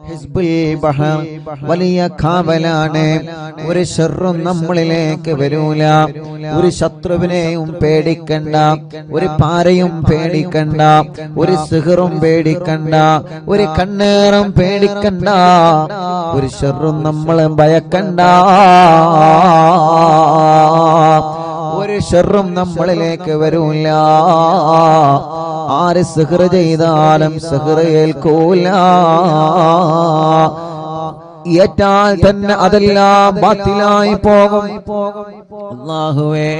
ഹിസ്ബുൽ ബഹർ വലിയ കാവലാണ്. ഒരു ശർറും നമ്മളിലേക്ക് വരൂല. ഒരു ശത്രുവിനെയും പേടിക്കണ്ട, ഒരു പാരയും പേടിക്കണ്ട, ഒരു സിഹറും പേടിക്കണ്ട, ഒരു കണ്ണേറും പേടിക്കണ്ട, ഒരു ശർറും നമ്മളെ ഭയക്കണ്ട. ഒരു ശർറും നമ്മളിലേക്ക് വരൂല. ആര് സിഹ്ർ ചെയ്താലും സിഹ്ർ ഏൽക്കൂല. ഏറ്റാൽ തന്നെ അതെല്ലാം ബാത്തിലായി പോകും. അല്ലാഹുവേ,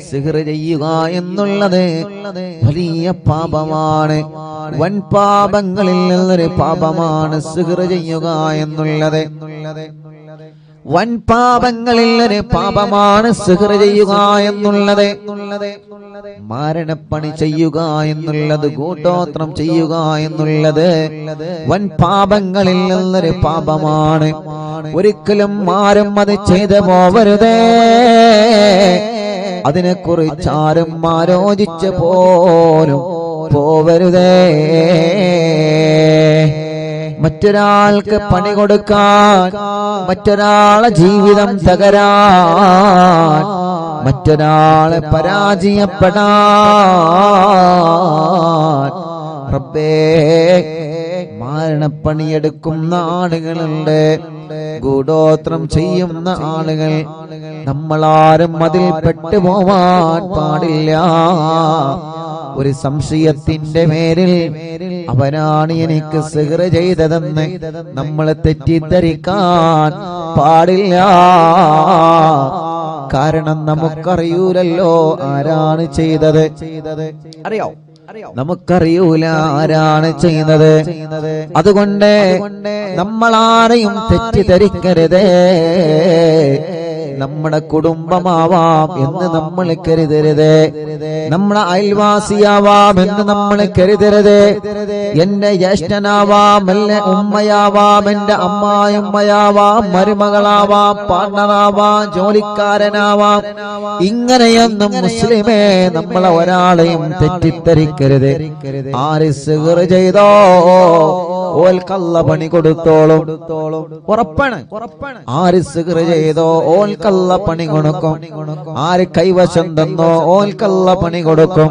സിഹ്ർ ചെയ്യുക എന്നുള്ളത് വലിയ പാപമാണ്. വൻ പാപങ്ങളിൽ നിന്നൊരു പാപമാണ് സിഹ്ർ ചെയ്യുക എന്നുള്ളത്. വൻ പാപങ്ങളിൽ ഒരു പാപമാണ് സിഹ്ർ ചെയ്യുക എന്നുള്ളത്. മാരണപ്പണി ചെയ്യുക എന്നുള്ളത്, കൂട്ടോത്രം ചെയ്യുക എന്നുള്ളത് വൻ പാപങ്ങളിൽ നിന്നൊരു പാപമാണ്. ഒരിക്കലും ആരും അത് ചെയ്തു പോവരുതേ. അതിനെക്കുറിച്ച് ആരും ആലോചിച്ച് പോലും പോവരുതേ. മറ്റൊരാൾക്ക് പണി കൊടുക്കാൻ, മറ്റൊരാളെ ജീവിതം തകരാൻ, മറ്റൊരാളെ പരാജയപ്പെടാൻ റബ്ബേ മാരണപ്പണിയെടുക്കുന്ന ആളുകളുണ്ട്, ഗൂഢോത്രം ചെയ്യുന്ന ആളുകൾ. നമ്മളാരും അതിൽ പെട്ടുപോവാൻ പാടില്ല. ഒരു സംശയത്തിന്റെ പേരിൽ അവനാണ് എനിക്ക് സിഹ്ർ ചെയ്തതെന്ന് നമ്മൾ തെറ്റിദ്ധരിക്കാൻ പാടില്ല. കാരണം നമുക്കറിയൂലല്ലോ ആരാണ് ചെയ്തത്. അറിയോ? നമുക്കറിയൂല ആരാണ് ചെയ്യുന്നത്. അതുകൊണ്ട് നമ്മളാരെയും തെറ്റിദ്ധരിക്കരുതേ. നമ്മുടെ കുടുംബമാവാം എന്ന് നമ്മൾ കരുതരുത്. നമ്മുടെ അയൽവാസിയാവാം എന്ന് നമ്മൾ കരുതരുത്. എന്റെ ജ്യേഷ്ഠനാവാം, എന്റെ ഉമ്മയാവാം, എന്റെ അമ്മായിമ്മയാവാം, മരുമകളാവാം, പാർട്ണറാവാം, ജോലിക്കാരനാവാം. ഇങ്ങനെയൊന്നും മുസ്ലിമേ നമ്മളെ ഒരാളെയും തെറ്റിദ്ധരിക്കരുത്. ആര് സിഹ്ർ ചെയ്തോ ഓൽക്കല്ല പണി കൊടുത്തോളും. ഉറപ്പാണ്. ആര് സിഹ്ർ ചെയ്തോ ഓൽക്കല്ല പണി കൊടുക്കും. ആര് കൈവശം തന്നോ ഓൽക്കല്ല പണി കൊടുക്കും.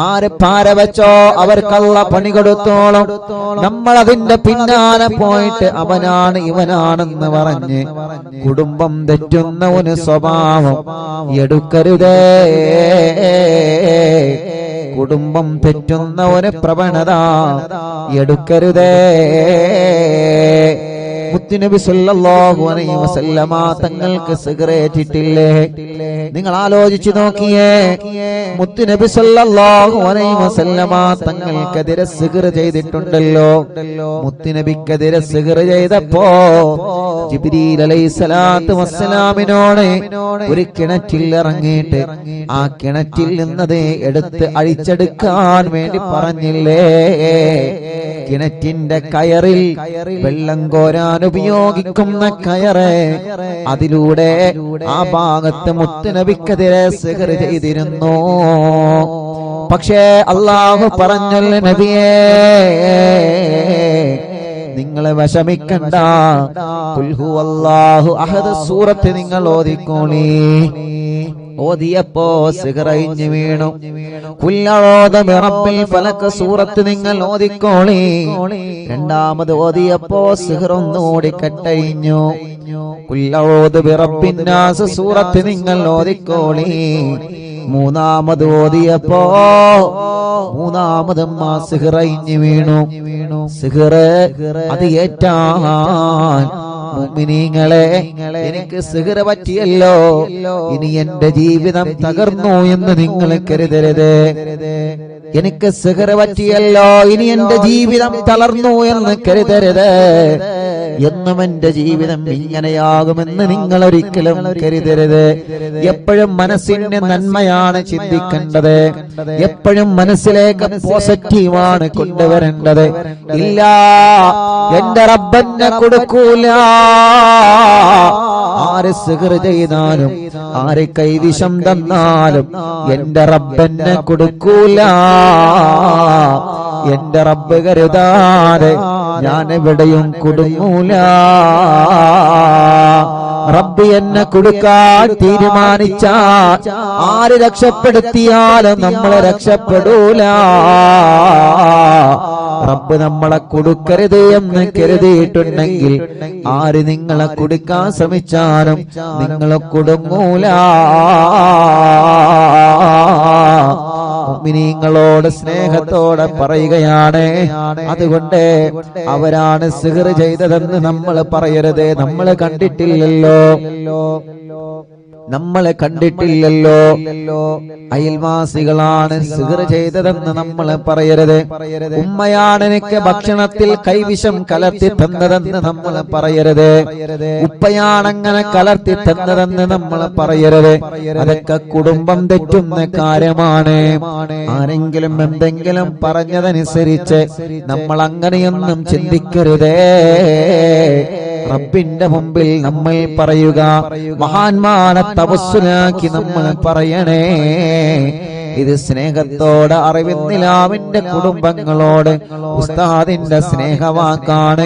ആര് പാര വെച്ചോ അവർക്കല്ല പണി കൊടുത്തോളും. നമ്മൾ അതിന്റെ പിന്നാലെ പോയിട്ട് അവനാണ് ഇവനാണെന്ന് പറഞ്ഞ് കുടുംബം തെറ്റുന്ന ഒരു സ്വഭാവം എടുക്കരുതേ. കുടുംബം തെറ്റുന്ന ഒരു പ്രവണത എടുക്കരുതേ. മുത്തുനബി സല്ലല്ലാഹു അലൈഹി വസല്ലമ തങ്ങൾക്ക് സിഗറേറ്റിട്ടില്ലേ? നിങ്ങൾ ആലോചിച്ചു നോക്കിയേ. മുത്തുനബി സല്ലല്ലാഹു അലൈഹി വസല്ലമ തങ്ങൾക്കെതിരെ സിഗർ ചെയ്തിട്ടുണ്ടല്ലോ. മുത്തുനബിക്കെതിരെ സിഗർ ചെയ്തപ്പോ ജിബ്രീൽ അലൈഹിസ്സലാത്തു വസ്സലാമിനോട് ഒരു കിണറ്റിൽ ഇറങ്ങിയിട്ട് ആ കിണറ്റിൽ നിന്നത് എടുത്ത് അഴിച്ചെടുക്കാൻ വേണ്ടി പറഞ്ഞില്ലേ? കിണറ്റിന്റെ കയറിൽ വെള്ളം കോരാൻ ഉപയോഗിക്കുന്ന കയറ്, അതിലൂടെ ആ ഭാഗത്ത് മുത്തുനബിക്കെതിരെ സിഹ്ർ ചെയ്തിരുന്നു. പക്ഷേ അല്ലാഹു പറഞ്ഞല്ലോ നബിയേ, നിങ്ങളെ വിഷമിക്കണ്ട. ഖുൽ ഹുവല്ലാഹു അഹദ് സൂറത്ത് നിങ്ങൾ ഓതിക്കോളി. ഓതിയപ്പോ സിഹ്ർ അഴിഞ്ഞു വീണു. ഖുൽ അഊദു ബിറബ്ബിൽ ഫലക് സൂറത്ത് നിങ്ങൾ ഓതിക്കോളി. രണ്ടാമത് ഓതിയപ്പോ സിഹ്ർ ഒന്നുകൂടി കട്ടഴിഞ്ഞു. ഖുൽ അഊദു ബിറബ്ബിൻ നാസ് സൂറത്ത് നിങ്ങൾ ഓതിക്കോളി. മൂന്നാമത് ഓതിയപ്പോ മൂന്നാമതും ആ സിഹ്ർ അഴിഞ്ഞു വീണു. സിഹ്ർ അത് ഏറ്റാൻ മുഅ്മിനീങ്ങളെ, എനിക്ക് സിഹ്ർ പറ്റിയല്ലോ, ഇനി എന്റെ ജീവിതം തകർന്നു എന്ന് നിങ്ങൾ കരുതരുത്. എനിക്ക് സിഹ്ർ പറ്റിയല്ലോ, ഇനി എന്റെ ജീവിതം തളർന്നു എന്ന് കരുതരുത്. എന്നും എന്റെ ജീവിതം ഇങ്ങനെയാകുമെന്ന് നിങ്ങൾ ഒരിക്കലും കരുതരുത്. എപ്പോഴും മനസ്സിന്റെ നന്മയാണ് ചിന്തിക്കേണ്ടത്. എപ്പോഴും മനസ്സിലേക്ക് പോസിറ്റീവാണ് കൊണ്ടുവരേണ്ടത്. ഇല്ല, എന്റെ റബ്ബെന്നെ കൊടുക്കൂല. ആര് സിഹ്ർ ചെയ്താലും ആര് കൈവിഷം തന്നാലും എന്റെ റബ്ബെന്നെ കൊടുക്കൂല. എന്റെ റബ്ബ് കരുതാതെ ഞാൻ എവിടെയും കുടുങ്ങൂല. റബ്ബ് എന്നെ കൊടുക്കാൻ തീരുമാനിച്ചാൽ ആര് രക്ഷപ്പെടുത്തിയാലും നമ്മളെ രക്ഷപ്പെടൂല. റബ്ബ് നമ്മളെ കൊടുക്കരുത് എന്ന് കരുതിയിട്ടുണ്ടെങ്കിൽ ആര് നിങ്ങളെ കൊടുക്കാൻ ശ്രമിച്ചാലും നിങ്ങളെ കുടുങ്ങൂല. മുഅ്മിനീങ്ങളോട് സ്നേഹത്തോടെ പറയുകയാണ്. അതുകൊണ്ട് അവരാണ് സിഹ്ർ ചെയ്തതെന്ന് നമ്മൾ പറയരുത്. നമ്മൾ കണ്ടിട്ടില്ലല്ലോ, നമ്മളെ കണ്ടിട്ടില്ലല്ലോ. അയൽവാസികളാണ് സിഹ്ർ ചെയ്തതെന്ന് നമ്മൾ പറയരുത്. ഉമ്മയാണ് എനിക്ക് ഭക്ഷണത്തിൽ കൈവിഷം കലർത്തി തന്നതെന്ന് നമ്മൾ പറയരുത്. ഉപ്പയാണങ്ങനെ കലർത്തി തന്നതെന്ന് നമ്മൾ പറയരുത്. അതൊക്കെ കുടുംബം തെറ്റുന്ന കാര്യമാണ്. ആരെങ്കിലും എന്തെങ്കിലും പറഞ്ഞതനുസരിച്ച് നമ്മൾ അങ്ങനെയൊന്നും ചിന്തിക്കരുതേ. റബ്ബിന്റെ മുമ്പിൽ നമ്മൾ പറയുക, മഹാന്മാരെ തവസ്സുലാക്കി നമ്മൾ പറയണേ. ഇത് സ്നേഹത്തോടെ അറിവിന്നിലാവിന്റെ കുടുംബങ്ങളോട് ഉസ്താദിന്റെ സ്നേഹവാക്കാണ്.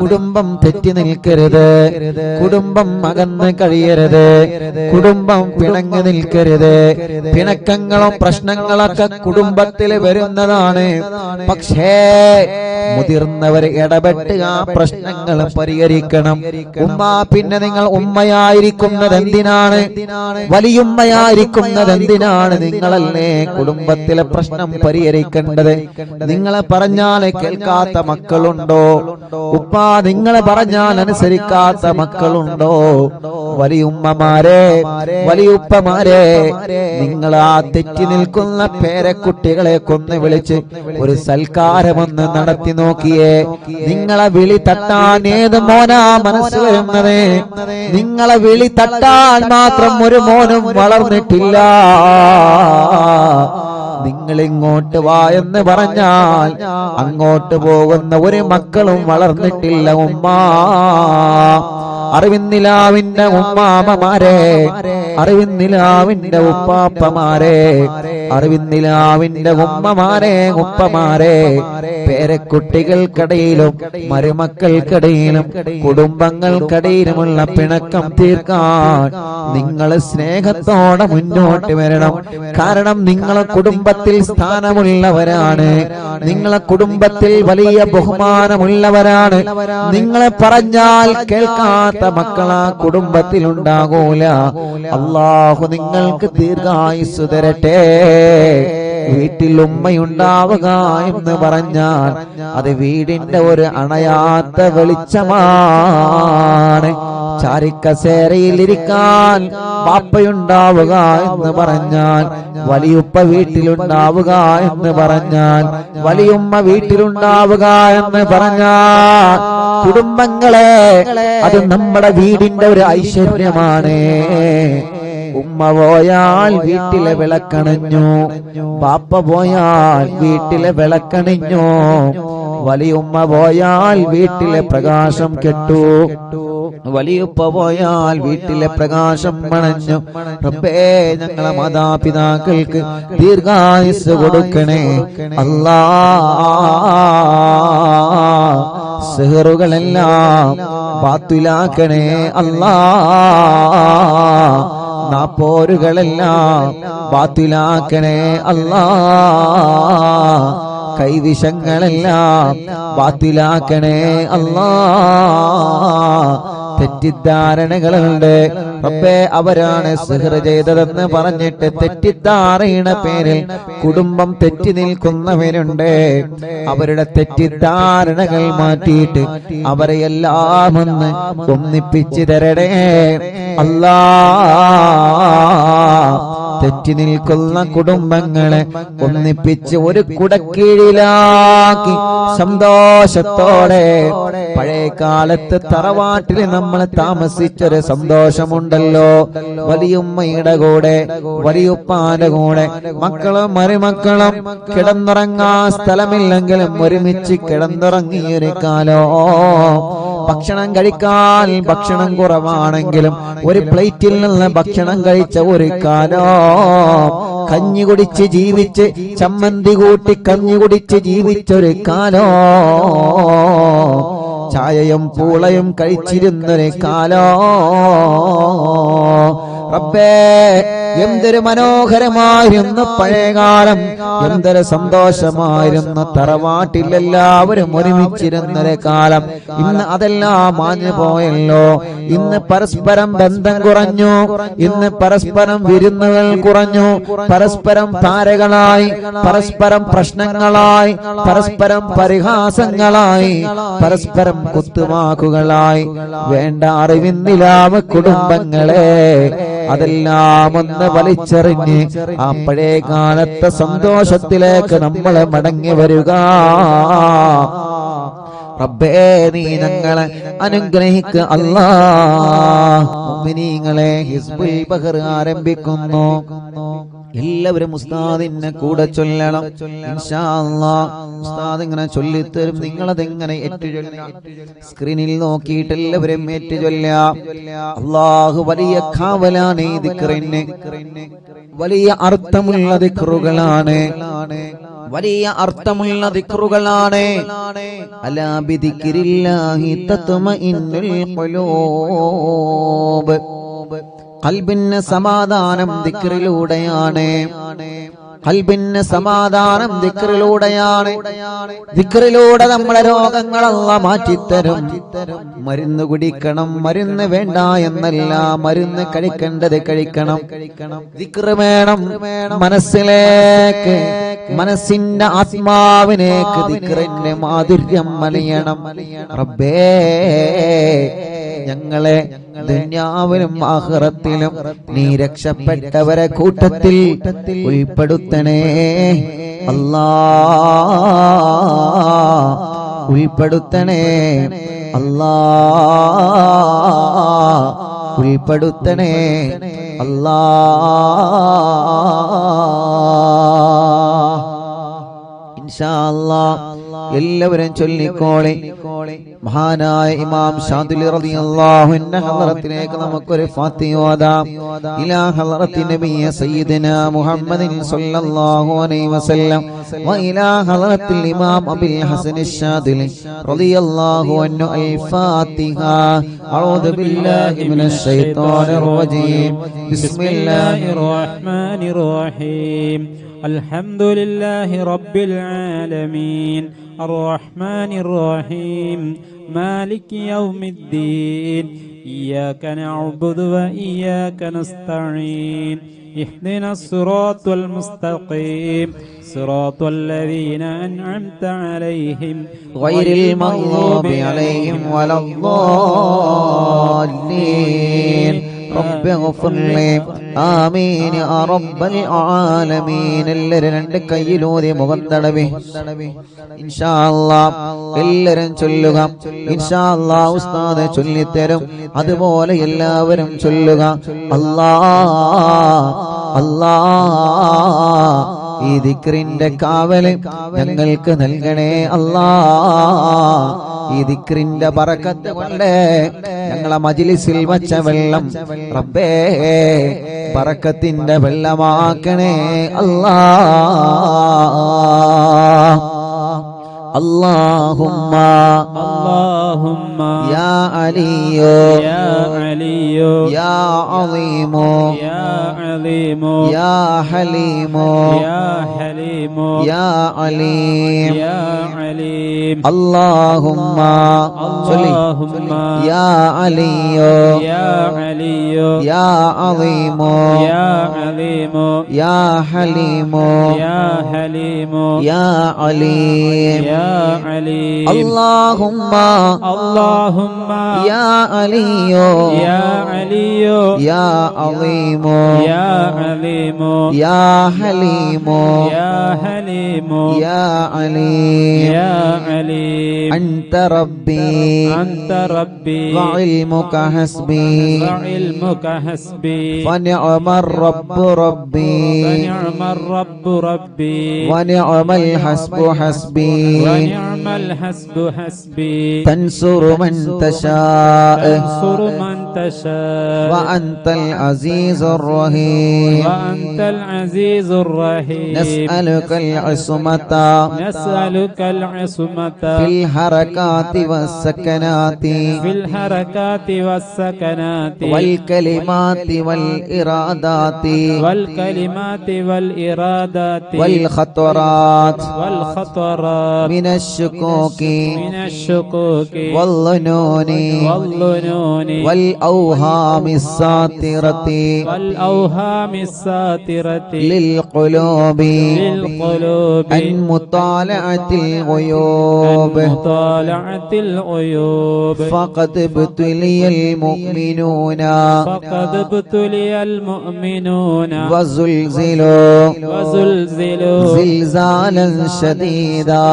കുടുംബം തെറ്റി നിൽക്കരുത്, കുടുംബം അകന്ന് കഴിയരുത്, കുടുംബം പിണങ്ങി നിൽക്കരുത്. പിണക്കങ്ങളും പ്രശ്നങ്ങളൊക്കെ കുടുംബത്തിൽ വരുന്നതാണ്. പക്ഷേ മുതിർന്നവർ ഇടപെട്ട് ആ പ്രശ്നങ്ങൾ പരിഹരിക്കണം. ഉമ്മ, പിന്നെ നിങ്ങൾ ഉമ്മയായിരിക്കുന്നത് എന്തിനാണ്? വലിയുമ്മയായിരിക്കുന്നത് എന്തിനാണ്? നിങ്ങളല്ലേ കുടുംബത്തിലെ പ്രശ്നം പരിഹരിക്കേണ്ടത്. നിങ്ങളെ പറഞ്ഞാൽ കേൾക്കാത്ത മക്കളുണ്ടോ? ഉപ്പ നിങ്ങളെ പറഞ്ഞാൽ അനുസരിക്കാത്ത മക്കളുണ്ടോ? വലിയുമ്മമാരെ, വലിയുപ്പമാരെ, നിങ്ങൾ ആ തെറ്റി നിൽക്കുന്ന പേരക്കുട്ടികളെ കൊന്ന് വിളിച്ച് ഒരു സൽക്കാരമൊന്ന് നടത്തി നോക്കിയേ. നിങ്ങളെ വിളി തട്ടാൻ ഏത് മോനാ മനസ്സ് വരുന്നത്? നിങ്ങളെ വിളി തട്ടാൻ മാത്രം ഒരു മോനും വളർന്നിട്ടില്ല. നിങ്ങൾ ഇങ്ങോട്ട് വാ എന്ന് പറഞ്ഞാൽ അങ്ങോട്ട് പോകുന്ന ഒരു മക്കളും വളർന്നിട്ടില്ല. ഉമ്മ, അറിവിന്നിലാവിന്റെ ഉമ്മാമമാരെ, അറിവിന്നിലാവിന്റെ ഉപ്പാപ്പമാരെ, അറിവിന്നിലാവിന്റെ ഉമ്മമാരെ, ഉപ്പമാരെ, പേരക്കുട്ടികൾക്കിടയിലും മരുമക്കൾക്കിടയിലും കുടുംബങ്ങൾക്കിടയിലുമുള്ള പിണക്കം തീർക്കാൻ നിങ്ങൾ സ്നേഹത്തോടെ മുന്നോട്ട് വരണം. കാരണം നിങ്ങളെ കുടുംബത്തിൽ സ്ഥാനമുള്ളവരാണ്, നിങ്ങളെ കുടുംബത്തിൽ വലിയ ബഹുമാനമുള്ളവരാണ്. നിങ്ങളെ പറഞ്ഞാൽ കേൾക്കാത്ത മക്കളാ കുടുംബത്തിൽ ഉണ്ടാകൂല. അല്ലാഹു നിങ്ങൾക്ക് ദീർഘായുസ്സ് തരട്ടെ. വീട്ടിൽ ഉമ്മയുണ്ടാവുക എന്ന് പറഞ്ഞാൽ അത് വീടിന്റെ ഒരു അണയാത്ത വെളിച്ചമാണ്. ചാരിക്കസേരയിലിരിക്കാൻ പാപ്പയുണ്ടാവുക എന്ന് പറഞ്ഞാൽ, വലിയുപ്പ വീട്ടിലുണ്ടാവുക എന്ന് പറഞ്ഞാൽ, വലിയുമ്മ വീട്ടിലുണ്ടാവുക എന്ന് പറഞ്ഞാൽ, കുടുംബങ്ങളെ അത് നമ്മുടെ വീടിന്റെ ഒരു ഐശ്വര്യമാണ്. ഉമ്മ പോയാൽ വീട്ടിലെ വിളക്കണിഞ്ഞു, പാപ്പ പോയാൽ വീട്ടിലെ വിളക്കണിഞ്ഞു, വലിയുമ്മ പോയാൽ വീട്ടിലെ പ്രകാശം കെട്ടു, വലിയുപ്പ പോയാൽ വീട്ടിലെ പ്രകാശം മണഞ്ഞു. റബ്ബേ, ഞങ്ങളെ മാതാപിതാക്കൾക്ക് ദീർഘായുസ്സ് കൊടുക്കണേ അല്ലാ. സിഹറുകളെല്ലാം ബാത്തിലാക്കണേ അല്ലാ. നാപ്പോരുകളെല്ലാം ബാത്തിലാക്കണേ അല്ലാ. കൈവിഷങ്ങളെല്ലാം ബാത്തിലാക്കണേ അല്ലാ. തെറ്റിദ്ധാരണകളുണ്ട്. റബ്ബേ, അവരാണ് സിഹ്ർ ചെയ്തതെന്ന് പറഞ്ഞിട്ട് തെറ്റിദ്ധാരണയുടെ പേരിൽ കുടുംബം തെറ്റി നിൽക്കുന്നവരുണ്ട്. അവരുടെ തെറ്റിദ്ധാരണകൾ മാറ്റിയിട്ട് അവരെ എല്ലാം ഒന്ന് ഒന്നിപ്പിച്ചു തരണേ അല്ലാ. തെറ്റി നിൽക്കുന്ന കുടുംബങ്ങളെ ഒന്നിപ്പിച്ച് ഒരു കുടക്കീഴിലാക്കി സന്തോഷത്തോടെ, പഴയ കാലത്ത് തറവാട്ടിൽ നമ്മൾ താമസിച്ചൊരു സന്തോഷമുണ്ടല്ലോ. വലിയുമ്മയുടെ കൂടെ, വലിയുപ്പാന്റെ കൂടെ, മക്കളും മരുമക്കളും കിടന്നുറങ്ങാൻ സ്ഥലമില്ലെങ്കിലും ഒരുമിച്ച് കിടന്നുറങ്ങിയൊരു കാലോ. ഭക്ഷണം കഴിക്കാൻ ഭക്ഷണം കുറവാണെങ്കിലും ഒരു പ്ലേറ്റിൽ നിന്ന് ഭക്ഷണം കഴിച്ച ഒരു കാലോ. കഞ്ഞി കുടിച്ച് ജീവിച്ച്, ചമ്മന്തി കൂട്ടി കഞ്ഞി കുടിച്ച് ജീവിച്ചൊരു കാലോ. ചായയും പൂളയും കഴിച്ചിരുന്നൊരു കാലോ റബ്ബേ, എന്തൊരു മനോഹരമായിരുന്നു പഴയകാലം, എന്തൊരു സന്തോഷമായിരുന്നു തറവാട്ടിൽ എല്ലാവരും ഒരുമിച്ചിരുന്നൊരു കാലം. ഇന്ന് അതെല്ലാം മാഞ്ഞു പോയല്ലോ. ഇന്ന് പരസ്പരം ബന്ധം കുറഞ്ഞു, ഇന്ന് പരസ്പരം വിരുന്നുകൾ കുറഞ്ഞു, പരസ്പരം താരകളായി, പരസ്പരം പ്രശ്നങ്ങളായി, പരസ്പരം പരിഹാസങ്ങളായി, പരസ്പരം കുത്തുവാക്കുകളായി. വേണ്ട അറിവിന്നിലാവ് കുടുംബങ്ങളെ, അതെല്ലാം ഒന്ന് വലിച്ചെറിഞ്ഞ് ആ പഴയ കാലത്തെ സന്തോഷത്തിലേക്ക് നമ്മൾ മടങ്ങി വരിക. റബ്ബേ, നീ ഞങ്ങളെ അനുഗ്രഹിക്കുക അല്ലാഹ്. മുഅ്മിനീങ്ങളെ, ഹിസ്ബുൽ ബഹർ ആരംഭിക്കുന്നു. എല്ലാവരും ഉസ്താദിനെ കൂടെ ചൊല്ലണം ഇൻഷാ അല്ലാഹ്. ഉസ്താദ് ഇങ്ങനെ ചൊല്ലിത്തരും, നിങ്ങളതെങ്ങനെ സ്ക്രീനിൽ നോക്കിയിട്ട് എല്ലാവരും ഏറ്റു ചൊല്ലാം. അല്ലാഹു വലിയ കാവലാണ് ഈ ദിക്റിന്. വലിയ അർത്ഥമുള്ള ദിക്റുകളാണ്, വലിയ അർത്ഥമുള്ള ദിക്റുകളാണ്. അലാ ബിദിക്രില്ലാഹി തത്മഇന്നുൽ ഖുലൂബ്. ഖൽബിന് സമാധാനം ദിക്റിലൂടെയാണ്, ഖൽബിന് സമാധാനം ദിക്റിലൂടെയാണ്. ദിക്റിലൂടെ നമ്മുടെ രോഗങ്ങൾ അല്ലാഹ് മാറ്റിത്തരും. മരുന്ന് കുടിക്കണം, മരുന്ന് വേണ്ട എന്നല്ല, മരുന്ന് കഴിക്കേണ്ടത് കഴിക്കണം. ദിക്റ് വേണം മനസ്സിലേക്ക്, മനസ്സിന്റെ ആത്മാവിനേക്ക് ദിക്റിന്റെ മാധുര്യം മലയണം. റബ്ബേ, ഞങ്ങളെ ദുനിയാവിലും ആഖിറത്തിലും നീ രക്ഷപ്പെട്ടവരെ കൂട്ടത്തിൽ ഉൾപ്പെടുത്തണേ അല്ലാഹ്, ഉൾപ്പെടുത്തണേ അല്ലാഹ്, ഉൾപ്പെടുത്തണേ അല്ലാഹ്. ഇൻഷാ അല്ലാഹ് എല്ലാവരും ചൊല്ലിക്കോളെ. മഹാനായ ഇമാം ശാദിലി റളിയല്ലാഹു അൻഹു ഹളറത്തിലേക്ക് നമുക്കൊരു ഫാത്തിഹ ഓതാം. ഇലാ ഹളറത്തി നബിയ സയ്യിദനാ മുഹമ്മദിൻ സ്വല്ലല്ലാഹു അലൈഹി വസല്ലം വ ഇലാ ഹളറത്തിൽ ഇമാം അബുൽ ഹസൻ അശ്ശാദിലി റളിയല്ലാഹു അൻഹു അൽ ഫാത്തിഹ. അഊദു ബില്ലാഹി മിനശ് ശൈത്വാനിർ റജീം. ബിസ്മില്ലാഹിർ റഹ്മാനിർ റഹീം. അൽഹംദുലില്ലാഹി റബ്ബിൽ ആലമീൻ അർറഹ്മാനിർ റഹീം മാലികി യൗമിദ്ദീൻ ഇയ്യാക നഅ്ബുദു വ ഇയ്യാക നസ്തഈൻ ഇഹ്ദിനസ് സിറാത്തൽ മുസ്തഖീം സിറാത്തൽ ലദീന അൻഅംത അലൈഹിം ഗൈറിൽ മഗ്ദൂബി അലൈഹിം വലദ്ദാല്ലീൻ. റബ്ബി ഗ്ഫിർ ലി ആമീൻ യാ റബ്ബൽ ആലമീൻ. എല്ലാവരും രണ്ട് കയ്യിലൂതി മുഖം തടവി ഇൻഷാ അല്ലാഹ് എല്ലാവരും ചൊല്ലുക. ഇൻഷാ അല്ലാഹ് ഉസ്താദ് ചൊല്ലിത്തരും, അതുപോലെ എല്ലാവരും ചൊല്ലുക. അല്ലാഹ് അല്ലാഹ്, ഈ ദിക്റിന്റെ കാവല് ഞങ്ങൾക്ക് നൽകണേ അല്ലാഹ്. ഈ ദിക്റിന്റെ ബറക്കത്ത് കൊണ്ട് ഞങ്ങളെ മജ്ലിസിൽ വച്ച വെള്ളം റബ്ബേ ബറക്കത്തിന്റെ വെള്ളമാക്കണേ അല്ലാഹ്. اللهم اللهم يا علي يا علي يا عظيم يا عظيم يا حليم يا حليم يا عليم يا عليم. اللهم اللهم يا علي يا علي يا عظيم يا عظيم يا حليم يا حليم يا عليم يا عليم. اللهم اللهم يا علي يا علي يا عظيم يا عظيم يا حليم يا حليم يا عليم يا عليم. أنت ربي أنت ربي وعلمك حسبي وعلمك حسبي فنعم الرب ربي فنعم الرب ربي ونعم الحسب حسبي ونعم ما الحسب حسبي تنصر من تشاء تنصر من تشاء وأنت العزيز الرحيم وأنت العزيز الرحيم نسألك العصمة نسألك العصمة في الحركات والسكنات في الحركات والسكنات والكلمات والإرادات والكلمات والإرادات والخطرات والخطرات من الشكوك من الشكوك والظنون والظنون والأوهام الساطرة والأوهام الساترة للقلوب للقلوب عن مطالعة الغيوب مطالعة العيوب فقد ابتلي المؤمنون فقد ابتلي المؤمنون وزلزلوا وزلزلوا زلزالا شديدا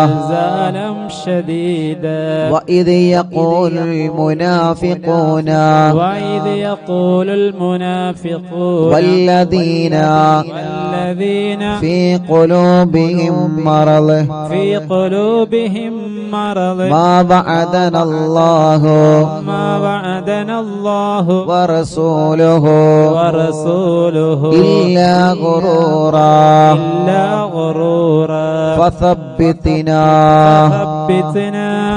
زلزالا شديدا وإذ يقول المنافقون وإذ يقول المنافقون والذين في قلوبهم مرض في قلوبهم مرض ما وعدنا الله ورسوله إلا غرورا فثبتنا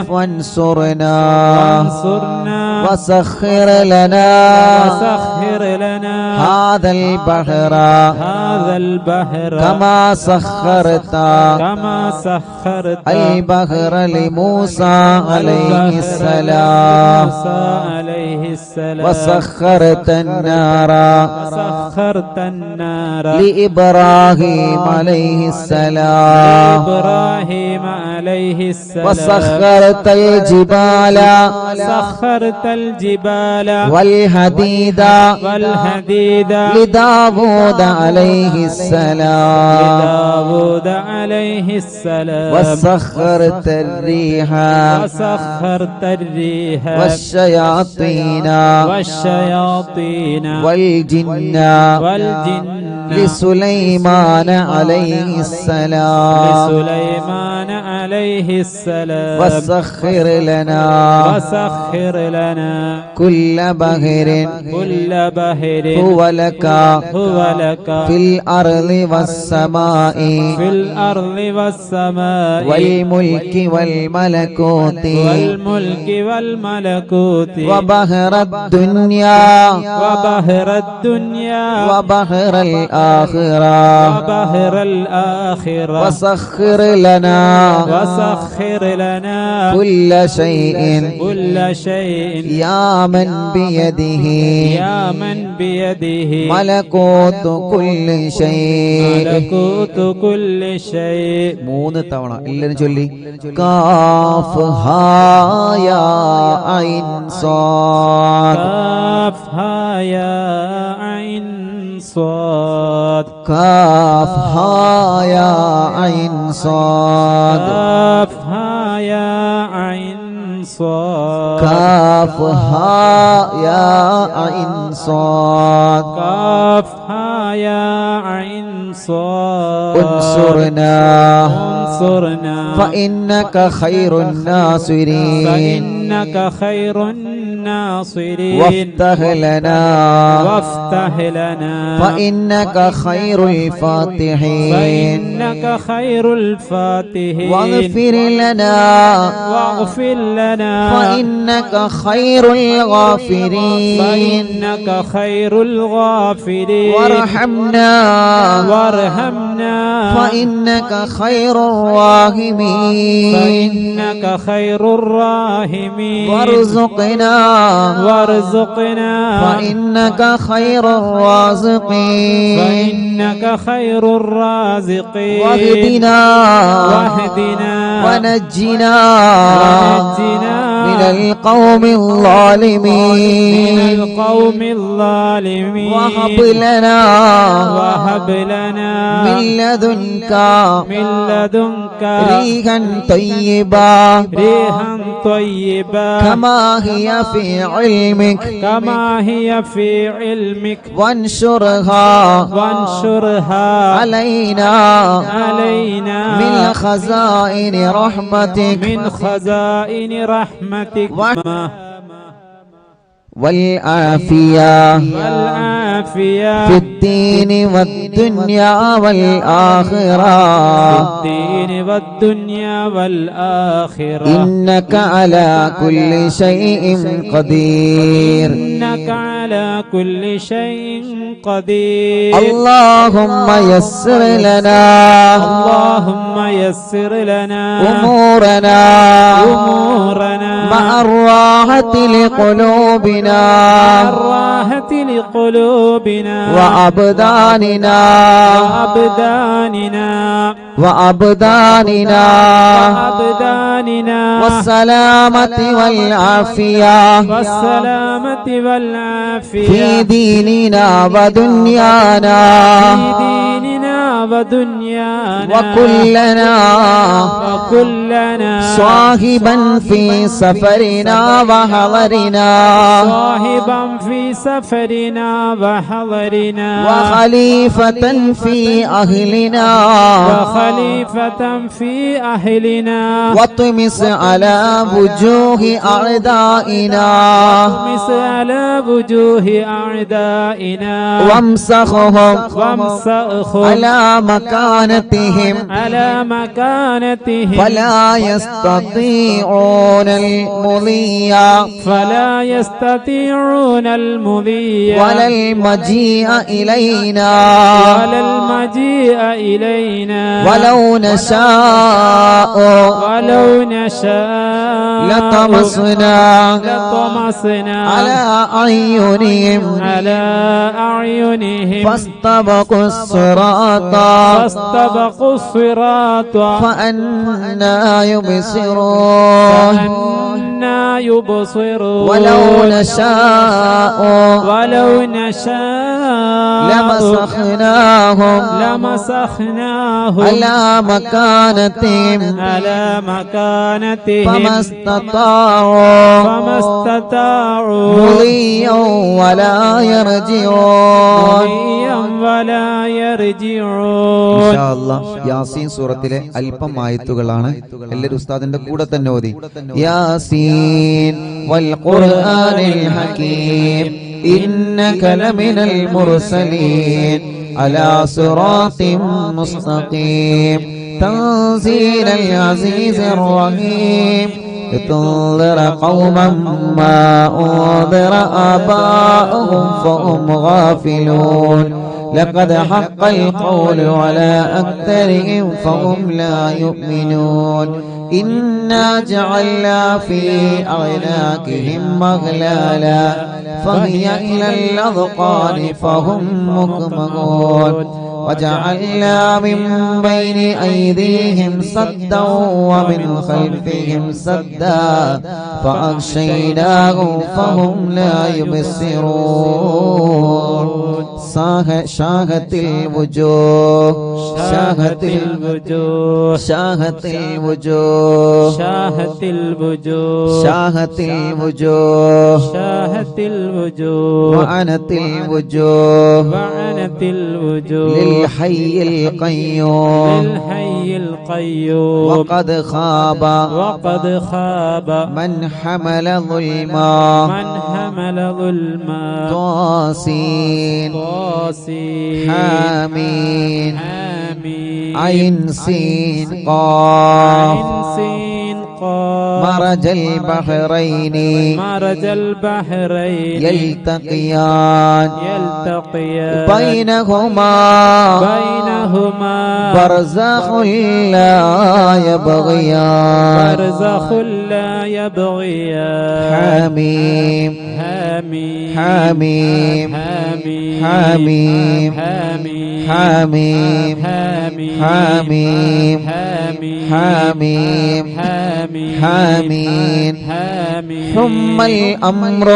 وانصرنا وسخر لنا هذا البحر كما سخرت البحر لموسى عليه السلام وسخرت النار لإبراهيم عليه السلام وسخرت الجبال والحديد لداود عليه السلام وسخرت الريح والشياطين والجن لسليمان عليه السلام وسخر لنا كل بحر هو لك في الأرض والسماء والملك والملكوت وبحر الدنيا وبحر الآخرة وسخر لنا كل شيء يا من بيده ملكوت كل شيء മൂന്ന് തവണ എല്ലാവരും ചൊല്ലി കാഫ് ഹാ യാ ഐൻ സാദ് കാഫ് ഹാ യാ ഐൻ صاد كاف ها يا عين صاد كاف ها يا عين صاد كاف ها يا عين صاد كاف ها يا عين صاد انصرنا فإنك خير الناصرين وافتح لنا فإنك خير الفاتحين واغفر لنا فإنك خير الغافرين وارحمنا فإنك خير الراحمين وارزقنا فإنك خير الرازقين واهدنا ونجنا من القوم الظالمين وهب لنا من لدنك ريحا طيبا كما هي في علمك وانشرها علينا من خزائن رحمتك والعافية في الدين والدنيا والآخرة إنك على كل شيء قدير اللهم يسر لنا أمورنا مع الراحة لقلوبنا وأبداننا والسلامة والعافية في ديننا ودنيانا وكلنا صاحبا في سفرنا وحضرنا وخليفة في أهلنا واطمس على وجوه أعدائنا وامسخهم على مكانتهم فلا يستطيعون المضي ولا المجيء إلينا ولو نشاء لطمسنا على أعينهم فاستبقوا الصراط فأنا يبصرون ولو نشاء لمسخناهم على مكانتهم فما استطاعوا مضيا ولا يرجعون ഇൻഷാ അല്ലാഹ് യാസീൻ സൂറത്തിലെ അല്പം ആയത്തുകളാണ്. എല്ലാവരും ഉസ്താദിന്റെ കൂടെ തന്നെ ഓതി. യാസീൻ വൽ ഖുർആനിൽ ഹകീം ഇന്നക ലമിനൽ മുർസലീൻ അലാ സിറാത്തിൻ മുസ്തഖീം തൻസീലൽ അസീസിർ റഹീം لتنذر قوما ما أنذر آباؤهم فهم غافلون لقد حق القول على أكثرهم فهم لا يؤمنون إنا جعلنا في أعناقهم أغلالا فهي إلى الأذقان فهم مقمحون وجعلنا من بين أيديهم سدا ومن خلفهم سدا فأغشيناهم فهم لا يبصرون شاهت الوجوه وعنت الوجوه للحي القيوم وقد خاب من حمل ظلما طاسين حامين عين سين قاف مرج البحرين يلتقيان بينهما برزخ لا يبغيان حميم حميم حميم حميم حميم حميم حميم ثم الأمر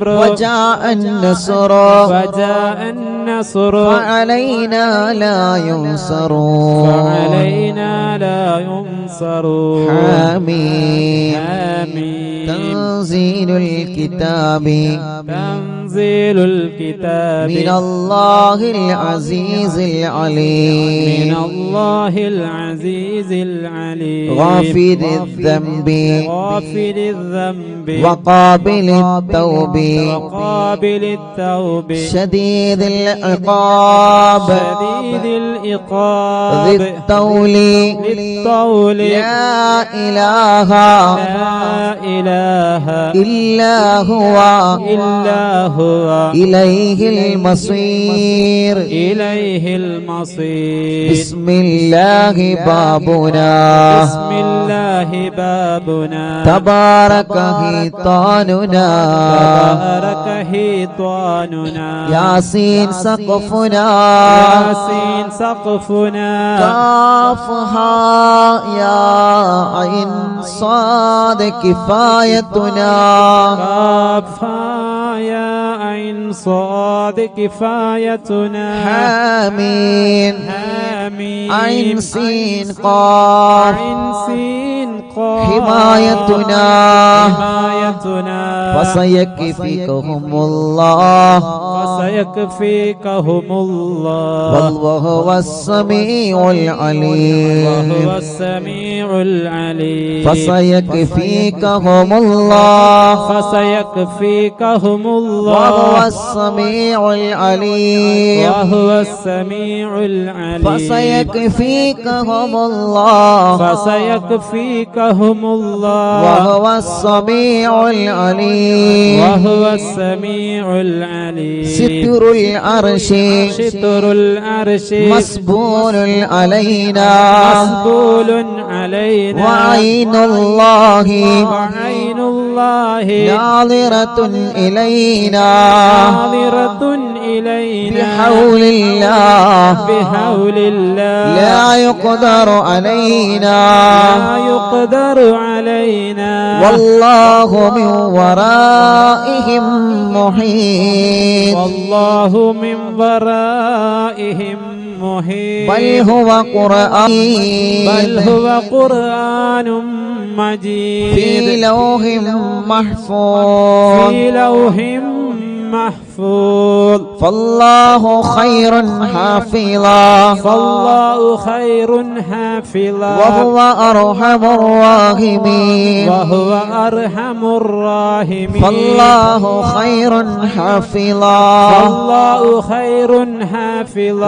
وجاء النصر فعلينا لا ينصر حميم تنزيل الكتاب من الله العزيز العليم غافر الذنب وقابل التوب شديد العقاب ذي الطول لا إله إلا هو إليه المصير بسم الله بابنا تبارك حيطاننا ياسين سقفنا كافها يا عين صاد كفايتنا حميم عين سين قاف حمايتنا فسيكفيكهم الله بل وهو السميع العليم فسيكفيكهم الله وهو السميع العليم فسيكفيكهم الله وهو السميع العليم ستر العرش مسبول علينا وعين الله ناظرة إلينا بحول الله لا يقدر علينا والله من ورائهم محيط بل هو قرآن مجيد في لوح محفوظ فالله خير حافظا وهو أرحم الراحمين فالله خير حافظا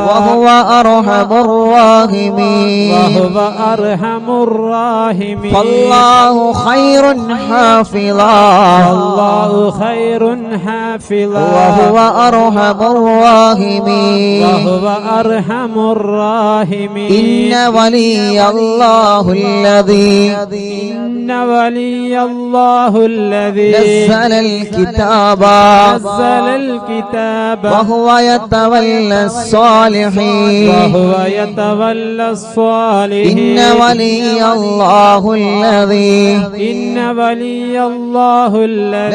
وهو أرحم الراحمين فالله خير حافظا وهو أرحم الراحمين إن ولي الله الذي نزل الكتاب وهو يتولى الصالحين إن ولي الله الذي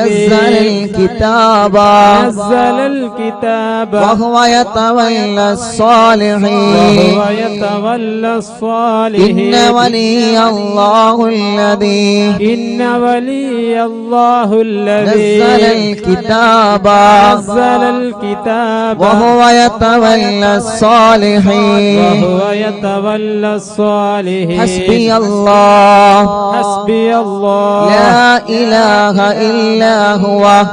نزل الكتاب وهو يتولى الصالحين إن ولي الله الذي نزل الكتاب وهو يتولى الصالحين حسبي الله لا إله إلا هو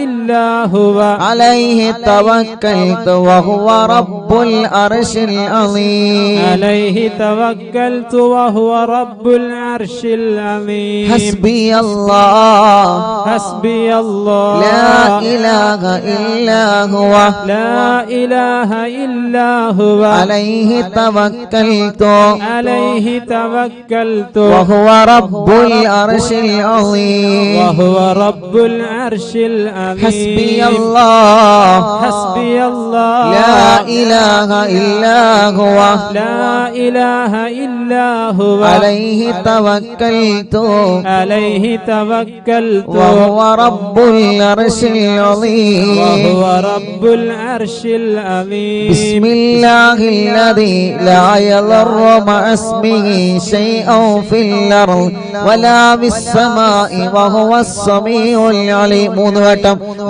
إلا هو عليه توكلت وهو رب العرش العظيم عليه توكلت وهو رب العرش العظيم حسبي الله حسبي الله لا إله إلا هو لا إله إلا هو عليه توكلت عليه توكلت وهو رب العرش العظيم وهو رب العرش العظيم حسبي الله حسبي الله لا إله إلا هو لا إله إلا هو عليه توكلت عليه توكلت وهو رب العرش العظيم وهو رب العرش العظيم بسم الله الذي لا يضر مع اسمه شيء في الأرض ولا في السماء وهو السميع العليم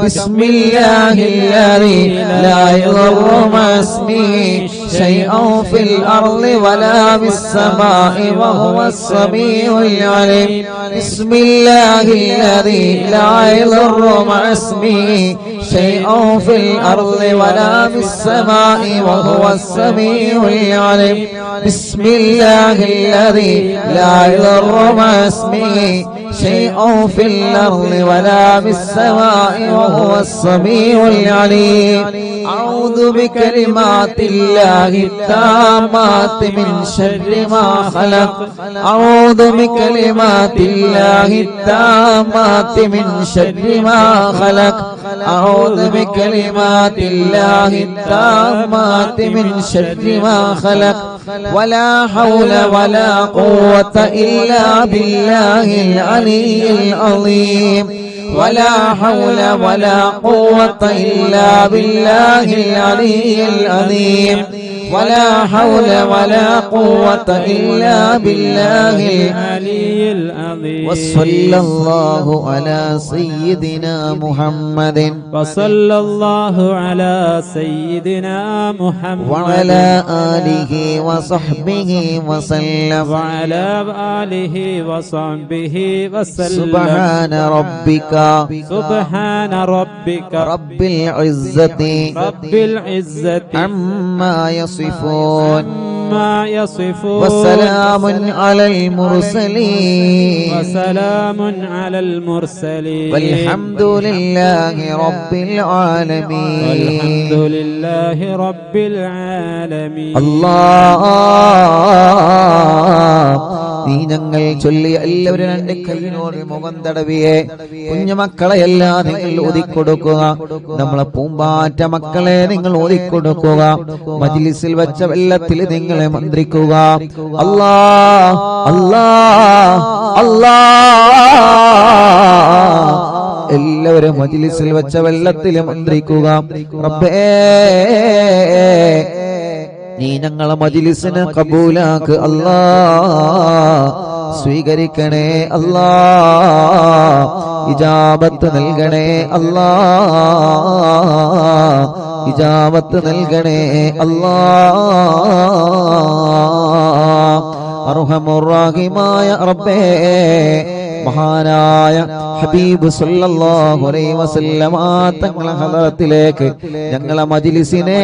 بسم الله الذي لا يضر مع اسمه شيء في الأرض ولا في السماء وهو السميع العليم بسم الله الذي لا يضر مع اسمه شيء في الأرض ولا في السماء وهو السميع العليم بسم الله الذي لا يضر مع اسمه شيء في الأرض ولا في السماء وهو السميع العليم أعوذ بكلمات الله التامات من شر ما خلق أعوذ بكلمات الله التامات من شر ما خلق أعوذ بكلمات الله التامات من شر ما خلق ولا حول ولا قوة إلا بالله العلي العظيم ولا حول ولا قوة إلا بالله العلي العظيم ولا حول ولا قوة إلا بالله العلي العظيم وصلى الله على سيدنا محمد وصلى الله على سيدنا محمد وعلى آله وصحبه وسلم وعلى آله وصحبه وسلم سبحان ربك سبحان ربك رب العزة رب العزة عما يصفون ما يصفون وسلام على المرسلين وسلام على المرسلين والحمد لله رب العالمين والحمد لله رب العالمين الله നീ ഞങ്ങൾ ചൊല്ലിയ എല്ലാവരും രണ്ട് കൈയിനോട് മുഖം തടവിയെ കുഞ്ഞുമക്കളെല്ലാം നിങ്ങൾ ഒതുക്കൊടുക്കുക നമ്മളെ പൂമ്പാറ്റ മക്കളെ നിങ്ങൾ ഒതുക്കൊടുക്കുക മജ്ലിസിൽ വെച്ച വെള്ളത്തിൽ നിങ്ങളെ മന്ത്രിക്കുക അല്ലാ അല്ലാ അല്ലാ എല്ലാവരും മജ്ലിസിൽ വെച്ച വെള്ളത്തിൽ മന്ത്രിക്കുക റബ്ബേ നീ ഞങ്ങളെ മജ്ലിസിനെ കബൂലാക്ക് അല്ലാ സ്വീകരിക്കണേ അല്ലാ ഇജാബത്ത് നൽകണേ അല്ലാ ഇജാബത്ത് നൽകണേ അല്ലാ അർഹമുർ റഹീമായ റബ്ബേ മഹാനായ ഹബീബ് സല്ലല്ലാഹു അലൈഹി വസല്ലമ തങ്ങളെ ഹദറത്തിലേക്ക് ഞങ്ങളെ മജ്ലിസിനെ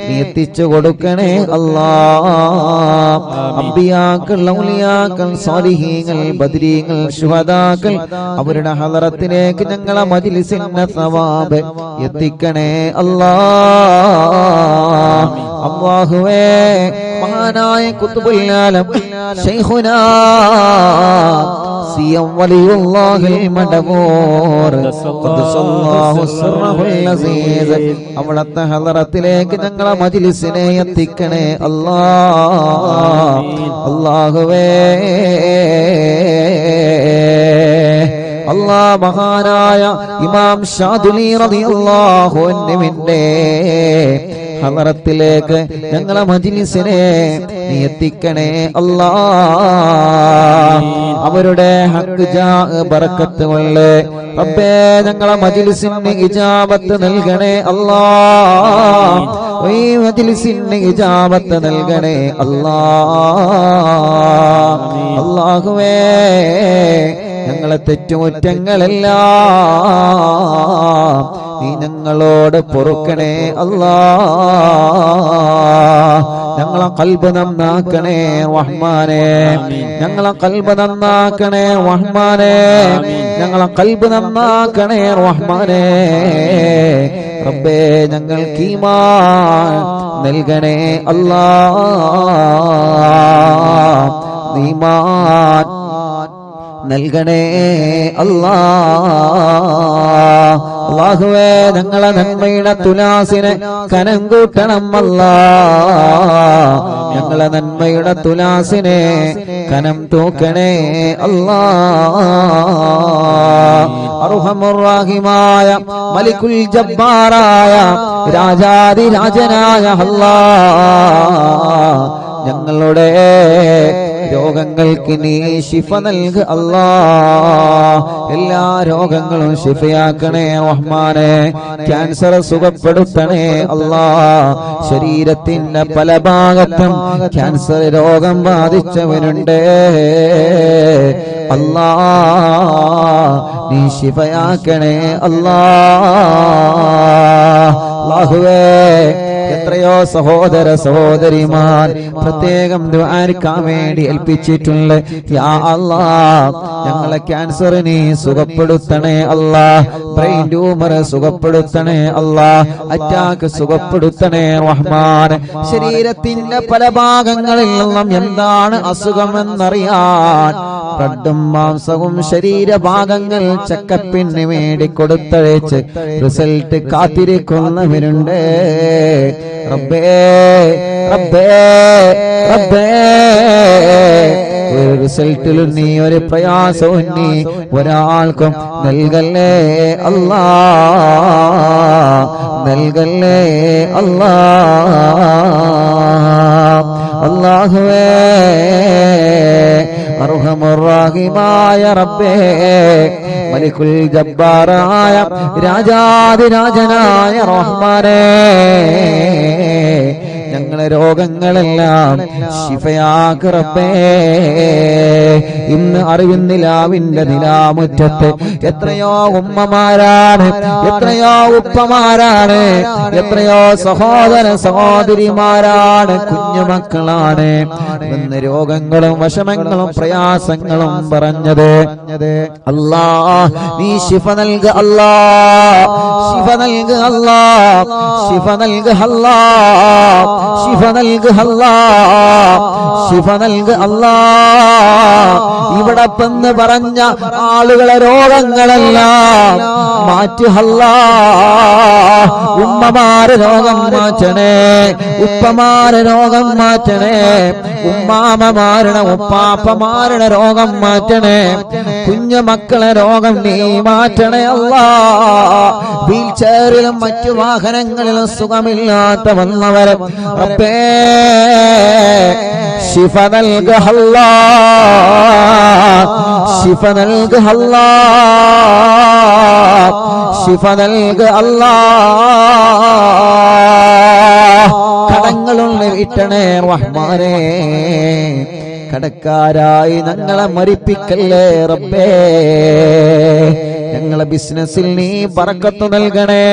നീ എത്തിച്ചു കൊടുക്കണേ അല്ലാഹ് അംബിയാക്കൾ ഔലിയാക്കൾ സാലിഹീങ്ങൾ ബദരീങ്ങൾ ശുഹദാക്കൾ അവരുടെ ഹദറത്തിലേക്ക് ഞങ്ങളെ മജ്ലിസിന്റെ സവാബ് എത്തിക്കണേ അല്ലാഹ് അല്ലാഹുവേ മഹാനായ ഖുത്ബുൽ ആലം ശൈഖുനാ സിയം വലിയുല്ലാഹിൽ മടവൂർ ഖദ്ദസല്ലാഹു സിർറഹുൽ അസീസ് അവിടുത്തെ ഹദറത്തിലേക്ക് ഞങ്ങളെ മജ്ലിസിനെ എത്തിക്കണേ അല്ലാഹ് അല്ലാഹുവേ അല്ലാഹ് മഹാനായ ഇമാം ഷാദുലി റളിയല്ലാഹു അൻഹുവിന്റെ ഹദറത്തിലേക്ക് ഞങ്ങളെ മജ്ലിസിനെ നീ എത്തിക്കണേ അല്ലാഹ് അവരുടെ ഹക്ക് ജാ ബറക്കത്ത് കൊണ്ട് റബ്ബേ ഞങ്ങളെ മജ്ലിസിന് ഇജാബത്ത് നൽകണേ അല്ലാഹ് ഈ മജ്ലിസിന് ഇജാബത്ത് നൽകണേ അല്ലാഹ് അല്ലാഹുവേ ഞങ്ങളെ തെറ്റുകുറ്റങ്ങളെല്ലാം നീ ഞങ്ങളോട് പൊറുക്കണേ അല്ലാ. ഞങ്ങളെ ഖൽബ് നന്നാക്കണേ റഹ്മാനേ, ഞങ്ങളെ ഖൽബ് നന്നാക്കണേ റഹ്മാനേ, ഞങ്ങളെ ഖൽബ് നന്നാക്കണേ റഹ്മാനേ. റബ്ബേ ഞങ്ങൾക്ക് ഈമാൻ നൽകണേ അല്ലാ, ഈമാൻ നൽകണേ അല്ലാ. അല്ലാഹുവേ ഞങ്ങളെ നന്മയുടെ തുലാസിനെ കനം കൂട്ടണം അല്ലാ, ഞങ്ങളെ നന്മയുടെ തുലാസിനെ കനം തൂക്കണേ അല്ലാ. അർഹമുർ റഹീമായ മലിക്കുൽ ജബ്ബാറായ രാജാധിരാജനായ അല്ലാ, ഞങ്ങളുടെ രോഗങ്ങൾക്ക് നീ ശിഫ നൽക അല്ലാ. എല്ലാ രോഗങ്ങളും ശിഫയാക്കണേ റഹ്മാനേ. ക്യാൻസർ സുഖപ്പെടുത്തണേ അല്ലാ. ശരീരത്തിന്റെ പല ഭാഗത്തും ക്യാൻസർ രോഗം ബാധിച്ചവരുണ്ട് അല്ലാ, നീ ശിഫയാക്കണേ അല്ലാ. അല്ലാഹുവേ എത്രയോ സഹോദര സഹോദരിമാർ പ്രത്യേകം ദുആക്കാൻ വേണ്ടി ഏൽപ്പിച്ചിട്ടുണ്ട്. യാ അല്ലാഹ് ഞങ്ങളെ ക്യാൻസർ നീ സുഖപ്പെടുത്തണേ അല്ലാ, ബ്രെയിൻ ട്യൂമർ സുഖപ്പെടുത്തണേ അല്ലാ, അറ്റാക്ക് സുഖപ്പെടുത്തണേ റഹ്മാൻ. ശരീരത്തിന്റെ പല ഭാഗങ്ങളിൽ നിന്നും എന്താണ് അസുഖമെന്നറിയാൻ ബ്ലഡും മാംസവും ശരീരഭാഗങ്ങൾ ചെക്കപ്പിന് വേണ്ടി കൊടുത്തയച്ച് റിസൾട്ട് കാത്തിരിക്കുന്നവരുണ്ട്. റബ്ബേ റബ്ബേ റബ്ബേ ഒരു റിസൾട്ടിലും നീ ഒരു പ്രയാസവും നീ ഒരാൾക്കും നൽകല്ലേ അല്ലാ, നൽകല്ലേ അല്ലാ. അല്ലാഹുവേ അർഹമുർ റഹീമായ റബ്ബേ മലിക്കുൽ ജബ്ബാറായ രാജാധിരാജനായ റഹ്മാനേ, ഞങ്ങളെ രോഗങ്ങളെല്ലാം ശിഫയാക്ക് റബ്ബേ. ഇന്ന് അറിവിൻ നിലാവിന്റെ നിലാമുറ്റത്ത് എത്രയോ ഉമ്മമാരാണ്, എത്രയോ ഉപ്പമാരാണ്, എത്രയോ സഹോദര സഹോദരിമാരാണ്, കുഞ്ഞുമക്കളാണ് ഇന്ന് രോഗങ്ങളും വിഷമങ്ങളും പ്രയാസങ്ങളും പറഞ്ഞത്. അല്ലാ നീ ശിഫ നൽക അല്ലാ, ശിഫ നൽക അല്ലാ, ശിഫ നൽക അല്ലാ, ശിഫ നൽക അല്ലാ, ശിഫ നൽക അല്ലാ. ഇവിടെ പെന്ന് പറഞ്ഞ ആളുകളെ രോഗങ്ങളെല്ലാം മാറ്റി അല്ലാ. ഉമ്മമാരെ രോഗം മാറ്റണേ, ഉപ്പമാരെ രോഗം മാറ്റണേ, ഉമ്മാമമാരുടെ ഉപ്പാപ്പമാരുടെ രോഗം മാറ്റണേ, കുഞ്ഞു മക്കളെ രോഗം നീ മാറ്റണേ അല്ലാ. വീൽ ചെയറിലും മറ്റു വാഹനങ്ങളിലും സുഖമില്ലാത്ത വന്നവരെ റബ്ബേ ശിഫ നൽക അല്ലാ, ശിഫ നൽക അല്ലാ, ശിഫ നൽക അല്ലാ. കടങ്ങളുള്ള വീട്ടണേ റഹ്മാനേ, കടക്കാരായി ഞങ്ങളെ മരിപ്പിക്കല്ലേ റബ്ബേ. ഞങ്ങളെ ബിസിനസ്സിൽ നീ ബറക്കത്ത് നൽകണേ,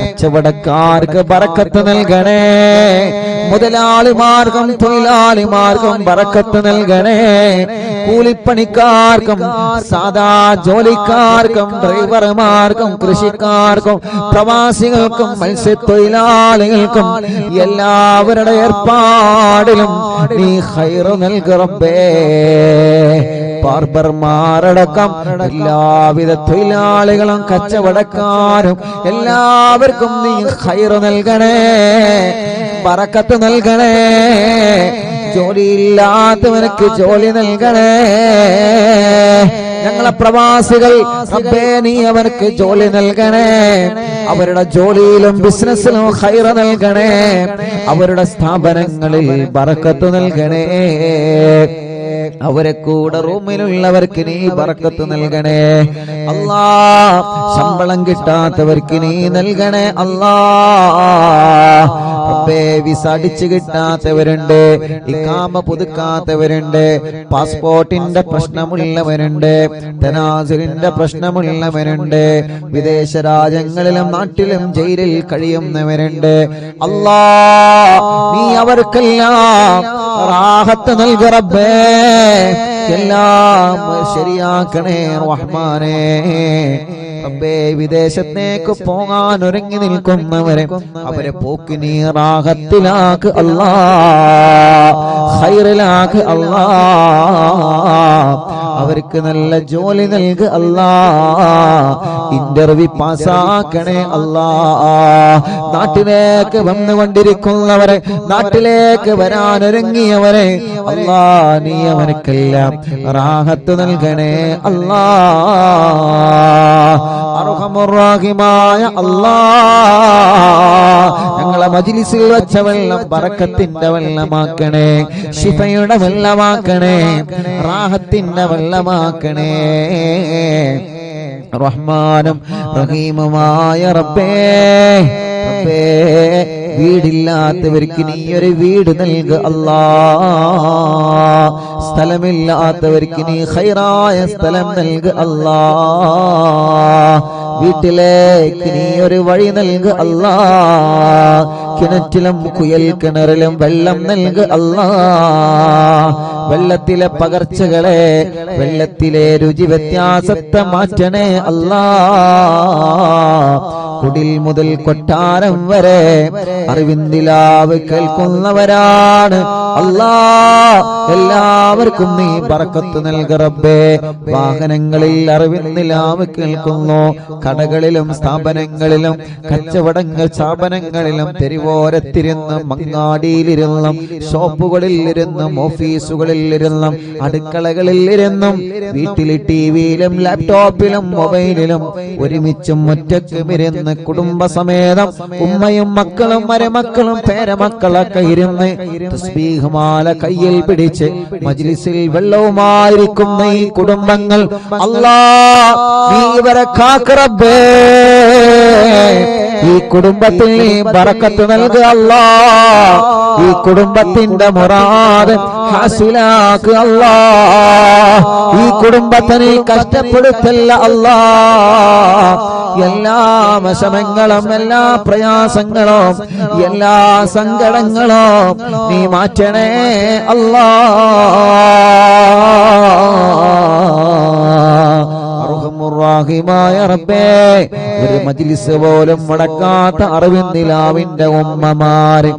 കച്ചവടക്കാർക്ക് ബറക്കത്ത് നൽകണേ, മുതലാളിമാർക്കും തൊഴിലാളിമാർക്കും ബറക്കത്ത് നൽകണേ, കൂലിപ്പണിക്കാർക്കും സാധാ ജോലിക്കാർക്കും ഡ്രൈവർമാർക്കും കൃഷിക്കാർക്കും പ്രവാസികൾക്കും മത്സ്യത്തൊഴിലാളികൾക്കും എല്ലാവരുടെ ഏർപ്പാടിലും നീ ഖൈറ് നൽക റബ്ബേ. ബാർബർമാരടക്കം എല്ലാവിധ തൊഴിലാളികളും കച്ചവടക്കാരും എല്ലാവർക്കും നീ ഖൈറ് നൽകണേ, ബറക്കത്ത് നൽകണേ. ജോലിയില്ലാത്തവനക്ക് ജോലി നൽകണേ. ഞങ്ങളെ പ്രവാസികൾ റബ്ബേ നീ അവർക്ക് ജോലി നൽകണേ, അവരുടെ ജോലിയിലും ബിസിനസ്സിലും ഖൈറ് നൽകണേ, അവരുടെ സ്ഥാപനങ്ങളിൽ ബറക്കത്ത് നൽകണേ, അവരെ കൂടെ റൂമിലുള്ളവർക്ക് നീ ബറക്കത്ത് നൽകണേ അല്ലാ. ശമ്പളം കിട്ടാത്തവർക്ക് നീ നൽകണേ അല്ലാ. റബ്ബേ വിസ അടിച്ചു കിട്ടാത്തവരുണ്ട്, ഇഖാമ പുതുക്കാത്തവരുണ്ട്, പാസ്പോർട്ടിന്റെ പ്രശ്നമുള്ളവരുണ്ട്, തനാസിലിന്റെ പ്രശ്നമുള്ളവരുണ്ട്, വിദേശ രാജ്യങ്ങളിലും നാട്ടിലും ജയിലിൽ കഴിയുന്നവരുണ്ട്. അല്ലാ, നീ അവർക്കെല്ലാം റാഹത്ത് നൽകു റബ്ബേ, എല്ലാം ശരിയാക്കണേ റഹ്മാനേ. റബ്ബേ, വിദേശത്തേക്ക് പോകാൻ ഒരുങ്ങി നിൽക്കുന്നവരെ അവരെ പോക്ക് നീ റാഹത്തിലാക്ക് അല്ലാ, ഖൈറിലാക്ക് അല്ലാ, അവർക്ക് നല്ല ജോലി നൽകു അല്ലാ, ഇന്റർവ്യൂ പാസ്സാക്കണേ അല്ലാ. നാട്ടിലേക്ക് വന്നുകൊണ്ടിരിക്കുന്നവരെ, നാട്ടിലേക്ക് വരാനൊരുങ്ങിയവരെ അല്ലാ, നീ അവർക്കെല്ലാം റാഹത്ത് നൽകണേ അല്ലാ. അർഹമുർ-റഹീമായ അല്ലാ, ഞങ്ങളെ മജ്ലിസിൽ വെച്ച വെള്ളം ബറക്കത്തിന്റെ വെള്ളമാക്കണേ, ശിഫയുടെ വെള്ളമാക്കണേ, റാഹത്തിന്റെ വെള്ളമാക്കണേ. റഹ്മാനും റഹീമുമായ റബ്ബേ, റബ്ബേ, വീടില്ലാത്തവർക്ക് നീ ഒരു വീട് നൽകു അല്ലാ, സ്ഥലമില്ലാത്തവർക്ക് നീ ഖൈറായ സ്ഥലം നൽകു അല്ലാ, വീട്ടിലേക്ക് നീ ഒരു വഴി നൽകു അല്ലാ, കിണറ്റിലും കുയൽ കിണറിലും വെള്ളം നൽകു അല്ലാ, വെള്ളത്തിലെ പകർച്ചകളെ, വെള്ളത്തിലെ രുചി വ്യത്യാസത്തെ മാറ്റണേ അല്ലാ. കുടിൽ മുതൽ കൊട്ടാരം വരെ അറിവിന്ദിലാവ് കേൾക്കുന്നവരാണ് അല്ലാ, എല്ലാവർക്കും നീ ബറക്കത്ത് നൽകു റബ്ബേ. വാഹനങ്ങളിൽ അറിവിന്ദിലാവ് കേൾക്കുന്നു, കടകളിലും സ്ഥാപനങ്ങളിലും കച്ചവടങ്ങൾ സ്ഥാപനങ്ങളിലും തെരുവോരത്തിരുന്നും മങ്ങാടിയിലിരുന്നും ഷോപ്പുകളിൽ ഇരുന്നും ഓഫീസുകളിൽ ഇരുന്നും അടുക്കളകളിൽ ഇരുന്നും വീട്ടിലെ ടിവിയിലും ലാപ്ടോപ്പിലും മൊബൈലിലും ഒരുമിച്ചും ഒറ്റയ്ക്കും ഇരുന്ന് കുടുംബസമേതം ഉമ്മയും മക്കളും മരുമക്കളും പേരമക്കളൊക്കെ ഇരുന്ന് തസ്ബീഹ്മാല കയ്യിൽ പിടിച്ച് മജ്ലിസിൽ വെള്ളവുമായിരിക്കുന്ന ഈ കുടുംബങ്ങൾ അല്ലാ, നീ ഇവരെ കാക്ക് റബ്ബേ, ഈ കുടുംബത്തിൽ നീ ബറക്കത്ത് നൽകുക അല്ലാ, ഈ കുടുംബത്തിന്റെ മുറാദ് ഹാസിലാക്കുക അല്ലാ, ഈ കുടുംബത്തെ നീ കഷ്ടപ്പെടുത്തല്ല അല്ലാ, എല്ലാ വിഷമങ്ങളും എല്ലാ പ്രയാസങ്ങളും എല്ലാ സങ്കടങ്ങളും നീ മാറ്റണേ അല്ലാ. റഹീമായ റബ്ബേ, ഒരു മജ്ലിസ് പോലും മുടക്കാത്ത അറിവിന്ദിലാവിന്റെ ഉമ്മമാര്,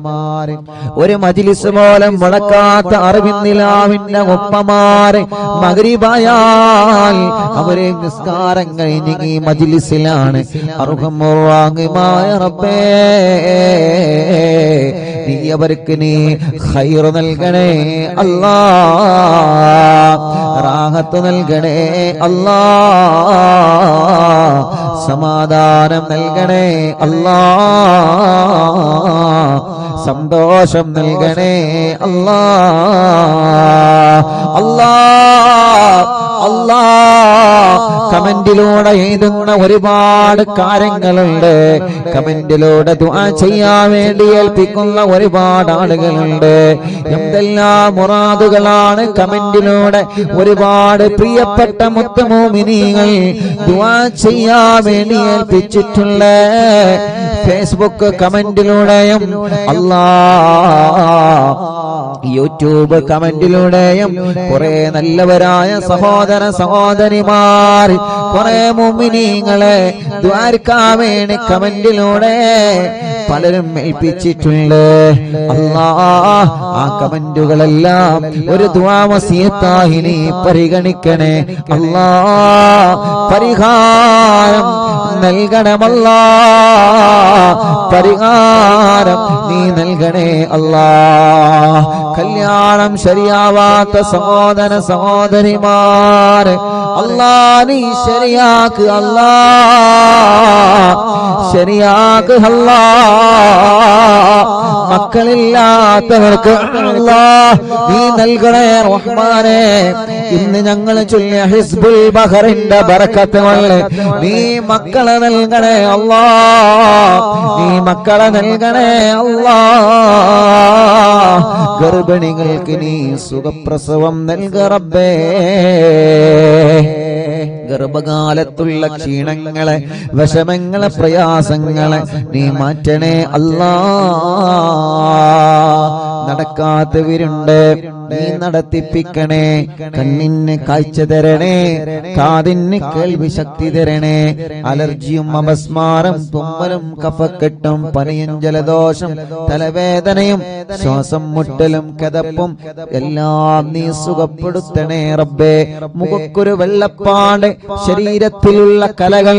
ഒരു മജ്ലിസ് പോലും മുടക്കാത്ത അറിവിന്ദിലാവിന്റെ ഉമ്മമാര് മഗ്രിബായാൽ അവരെ നിസ്കാരം കഴിഞ്ഞ് ഈ മജ്ലിസിലാണ്. റഹീമായ റബ്ബേ, നീ അവർക്ക് നീ ഖൈർ നൽകണേ അല്ലാ, റാഹത്ത് നൽകണേ അല്ലാ, സമാധാനം നൽകണേ അല്ലാ, സന്തോഷം നൽകണേ അല്ലാ. അല്ലാ, അല്ലാ, കമന്റിലൂടെ എഴുതുന്ന ഒരുപാട് കാര്യങ്ങളുണ്ട്, കമന്റിലൂടെ ദുആ ചെയ്യാൻ വേണ്ടി ഏൽപ്പിക്കുന്ന ഒരുപാട് ആളുകളുണ്ട്. എന്തെല്ലാം മുറാദുകളാണ് കമന്റിലൂടെ ഒരുപാട് പ്രിയപ്പെട്ട മുത്തുമോമിനീങ്ങൾ ദുആ ചെയ്യാൻ വേണ്ടി ഏൽപ്പിച്ചിട്ടുള്ള. ഫേസ്ബുക്ക് കമന്റിലൂടെയും അല്ലാ, യൂട്യൂബ് കമന്റിലൂടെയും കുറെ നല്ലവരായ സഹോദര സഹോദരിമാർ, കുറെ മുഅ്മിനീങ്ങളെ ദുആർക്കാൻ വേണ്ടി കമന്റിലൂടെ പലരും ഏൽപ്പിച്ചിട്ടുണ്ട്. അല്ലാ, ആ കമന്റുകളെല്ലാം ഒരു ദുആ വസിയത്തായി നീ പരിഗണിക്കണേ അല്ലാ, പരിഹാരം നൽകണമല്ലാ, പരിഹാരം നീ നൽകണേ അല്ലാ. കല്യാണം ശരിയാവാത്ത സഹോദര സഹോദരിമാര് അല്ലാ, നീ ശരിയാക്ക് അല്ലാ, ശരിയാക്ക് അല്ലാ. മക്കളില്ലാത്തവർക്ക് അല്ലാഹ് നീ നൽകണേ റഹ്മാനേ. ഇന്ന് ഞങ്ങൾ ചൊല്ലിയ ഹിസ്ബുൽ ബഹറിന്റെ ബറക്കത്ത് കൊണ്ട് നീ മക്കളെ നൽകണേ അല്ലാഹ്, നീ മക്കളെ നൽകണേ അല്ലാഹ്. ഗർഭിണികൾക്ക് നീ സുഖപ്രസവം നൽക റബ്ബേ. ഗർഭകാലത്തുള്ള ക്ഷീണങ്ങളെ, വിഷമങ്ങളെ, പ്രയാസങ്ങളെ നീ മാറ്റണേ അല്ലാഹ്. നടക്കാത്തവരുണ്ട്, നീ നടത്തിപ്പിക്കണേ. കണ്ണിന് കാഴ്ച തരണേ, കാതിന് കേൾവി ശക്തി തരണേ. അലർജിയും അപസ്മാരം, തുമ്മലും കഫക്കെട്ടും പനിയും ജലദോഷം തലവേദനയും ശ്വാസം മുട്ടലും കതപ്പും എല്ലാം നീ സുഖപ്പെടുത്തണേ റബ്ബേ. മുഖക്കൊരു വെള്ളപ്പാട്, ശരീരത്തിലുള്ള കലകൾ,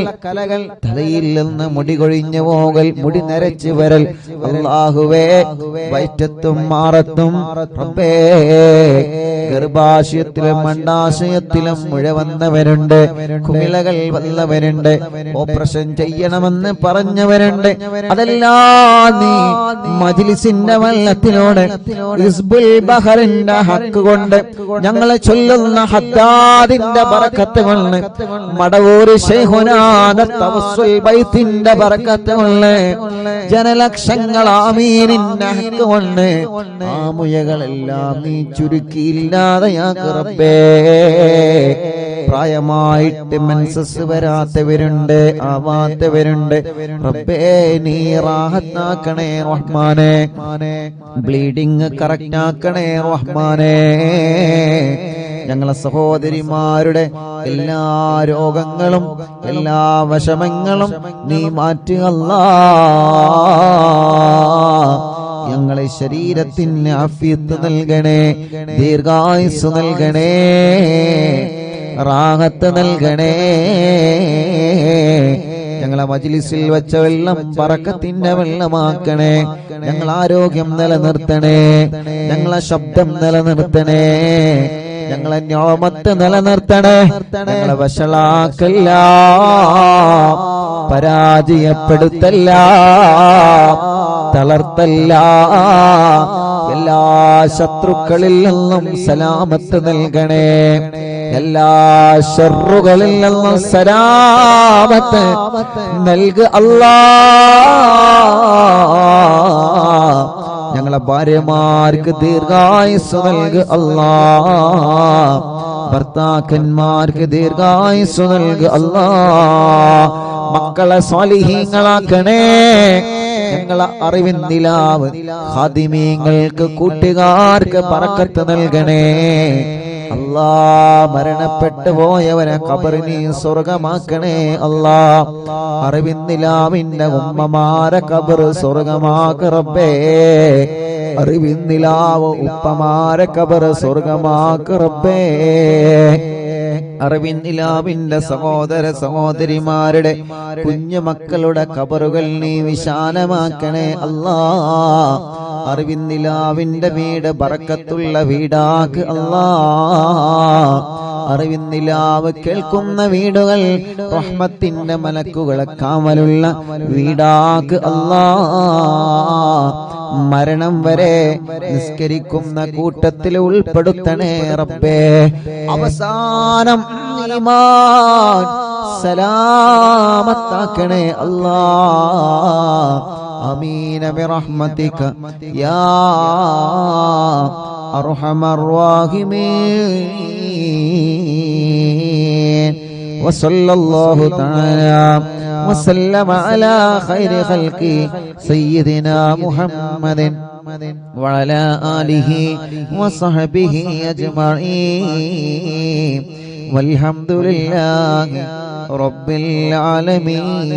തലയിൽ നിന്ന് മുടി കൊഴിഞ്ഞു പോകൽ, മുടി നരച്ചു വരൽ, അല്ലാഹുവേ വയറ്റത്തും മാറത്തും റബ്ബേ. ഗർഭാശയത്തിലും അണ്ഡാശയത്തിലും മുഴ വന്നവരുണ്ട്, കുമിളകൾ വന്നവരുണ്ട്, ഓപ്പറേഷൻ ചെയ്യണമെന്ന് പറഞ്ഞവരുണ്ട്. അതെല്ലാം നീ മജ്ലിസിന്റെ വെള്ളത്തിനോട് ഹിസ്ബുൽ ബഹറിന്റെ ഹക്ക് കൊണ്ട് ഞങ്ങളെ ചൊല്ലുന്ന ഹദ്ദാദിന്റെ ബറക്കത്ത് കൊണ്ട് മടവൂര് ശൈഖുനാന്റെ തവസ്സുൽ ബൈത്തിന്റെ ബറക്കത്ത് കൊണ്ട് ജനലക്ഷങ്ങൾ ആമീനിന്റെ ഹക്ക് കൊണ്ട് ആ മുയകളെല്ലാം നീ ചുരുക്കിയില്ലാതെയാക്ക് റബ്ബേ. പ്രായമായിട്ട് മെൻസസ് വരാത്തവരുണ്ട്, ആവാത്തവരുണ്ട് റബ്ബേ. നീ റാഹത്താക്കണേ റഹ്മാനേ. ബ്ലീഡിങ് കറക്റ്റ് ആക്കണേ റഹ്മാനേ. ഞങ്ങളെ സഹോദരിമാരുടെ എല്ലാ രോഗങ്ങളും എല്ലാ വിഷമങ്ങളും നീ മാറ്റുക അല്ലാഹ്. ഞങ്ങളെ ശരീരത്തിന് ആഫിയത്ത് നൽകണേ, ദീർഘായുസ് നൽകണേ, റാഹത്ത് നൽകണേ. ഞങ്ങളെ മജ്ലിസിൽ വെച്ച വെള്ളം ബറക്കത്തിന്റെ വെള്ളമാക്കണേ. ഞങ്ങൾ ആരോഗ്യം നിലനിർത്തണേ, ഞങ്ങളെ ശബ്ദം നിലനിർത്തണേ, ഞങ്ങളെ നിഅമത്ത് നിലനിർത്തണേ. ഞങ്ങളെ വഷളാക്കല്ല, പരാജയപ്പെടുത്തല്ല, തളർത്തല്ല. എല്ലാ ശത്രുക്കളിൽ നിന്നും സലാമത്ത് നൽകണേ, എല്ലാ ശർറുകളിൽ നിന്നും സലാമത്ത് നൽകു അല്ലാഹ്. ഞങ്ങളെ ഭാര്യമാർക്ക് ദീർഘായുസ് നൽകു അല്ലാഹ്. ഭർത്താക്കന്മാർക്ക് ദീർഘായുസ് നൽകു അല്ലാഹ്. മക്കളെ സ്വാലിഹീങ്ങളാക്കണേ. ഞങ്ങളെ അറിവിൻ നിലാവ് ഖാദിമീങ്ങൾക്ക്, കൂട്ടുകാർക്ക് ബറക്കത്ത് നൽകണേ അല്ലാ. മരണപ്പെട്ടു പോയവരെ ഖബറിനെ സ്വർഗമാക്കണേ അല്ലാ. അറിവിൻ നിലാവിന്റെ ഉമ്മമാരെ ഖബർ സ്വർഗമാക്ക് റബ്ബേ. അറിവിൻ നിലാവ് ഉപ്പമാരെ ഖബർ സ്വർഗമാക്ക് റബ്ബേ. അറിവിൻ നിലാവിന്റെ സഹോദര സഹോദരിമാരുടെ കുഞ്ഞു മക്കളുടെ ഖബറുകൾ നീ വിശാലമാക്കണേ അല്ലാ. അറിവിൻ നിലാവിന്റെ വീട് ബറക്കത്തുള്ള വീടാക്ക് അല്ലാ. അറിവിൻ നിലാവ് കേൾക്കുന്ന വീടുകൾ റഹ്മത്തിന്റെ മലക്കുകളെ കാവലുള്ള വീടാക്ക് അല്ലാ. മരണം വരെ നിസ്കരിക്കുന്ന കൂട്ടത്തിൽ ഉൾപ്പെടുത്തണേ റബ്ബേ. അവസാനം ഈമാൻ സലാമത്താക്കണേ അല്ലാ. ആമീൻ ബിറഹ്മതിക യാ അർഹമർ റഹീമീൻ. വസല്ലല്ലാഹു തആല وسلم على خير خلقه سيدنا محمد وعلى آله وصحبه أجمعين والحمد لله رب العالمين.